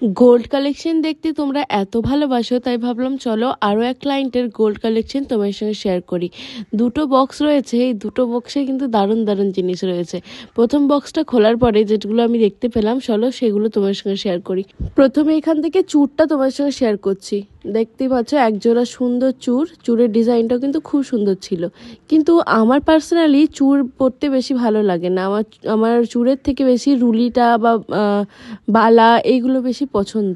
Gold collection দেখতে তোমরা এত ভালোবাসো, তাই ভাবলাম চলো আরও এক ক্লায়েন্টের গোল্ড কালেকশন তোমার সঙ্গে শেয়ার করি। দুটো বক্স রয়েছে, এই দুটো বক্সে কিন্তু দারুণ দারুণ জিনিস রয়েছে। প্রথম বক্সটা খোলার পরে যেগুলো আমি দেখতে পেলাম, চলো সেগুলো তোমার সঙ্গে শেয়ার করি। প্রথমে এখান থেকে চুড়টা তোমার সঙ্গে শেয়ার করছি। দেখতেই পাচ্ছ একজোড়া সুন্দর চুড়ের ডিজাইনটাও কিন্তু খুব সুন্দর ছিল। কিন্তু আমার পার্সোনালি চুড় পরতে বেশি ভালো লাগে না, আমার চুড়ের থেকে বেশি রুলিটা বা বালা এইগুলো বেশি পছন্দ।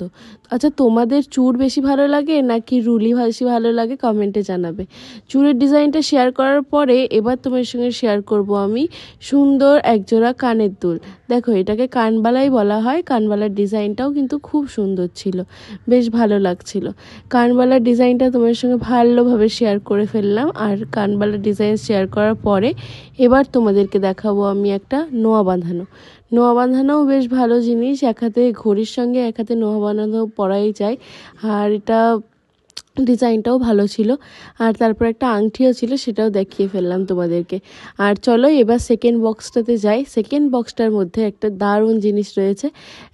আচ্ছা, তোমাদের চুড় বেশি ভালো লাগে নাকি রুলি বেশি ভালো লাগে কমেন্টে জানাবে। চুড়ের ডিজাইনটা শেয়ার করার পরে এবার তোমার সঙ্গে শেয়ার করব আমি সুন্দর একজোড়া কানের দুল। দেখো, এটাকে কানবালাই বলা হয়। কানবালার ডিজাইনটাও কিন্তু খুব সুন্দর ছিল, বেশ ভালো লাগছিল। কানবালার ডিজাইনটা তোমার সঙ্গে ভালোভাবে শেয়ার করে ফেললাম। আর কানবালার ডিজাইন শেয়ার করার পরে এবার তোমাদেরকে দেখাবো আমি একটা নোয়া বাঁধানো। নোয়া বাঁধানোও বেশ ভালো জিনিস, এক হাতে ঘড়ির সঙ্গে এক হাতে নোয়া বাঁধানো পরাই যায়। আর এটা ডিজাইনটাও ভালো ছিল। আর তারপর একটা আংটিও ছিল, সেটাও দেখিয়ে ফেললাম তোমাদেরকে। আর চলো এবার সেকেন্ড বক্সটাতে যাই। সেকেন্ড বক্সটার মধ্যে একটা দারুণ জিনিস রয়েছে,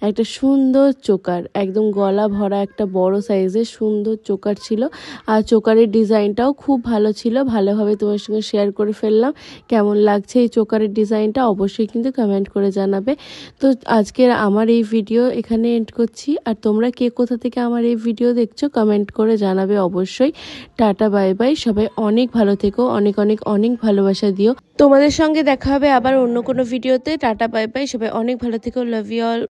একটা সুন্দর চোকার, একদম গলা ভরা একটা বড় সাইজের সুন্দর চোকার ছিল। আর চোকারের ডিজাইনটাও খুব ভালো ছিল, ভালোভাবে তোমার সঙ্গে শেয়ার করে ফেললাম। কেমন লাগছে এই চোকারের ডিজাইনটা অবশ্যই কিন্তু কমেন্ট করে জানাবে। তো আজকের আমার এই ভিডিও এখানে এন্ড করছি। আর তোমরা কে কোথা থেকে আমার এই ভিডিও দেখছো কমেন্ট করে জানাবে অবশ্যই। টাটা বাই বাই, সবাই অনেক ভালো থেকো, অনেক অনেক অনেক ভালোবাসা দিও। তোমাদের সঙ্গে দেখা হবে আবার অন্য কোনো ভিডিওতে। টাটা বাই বাই, সবাই অনেক ভালো থেকো, লাভ ইউ অল।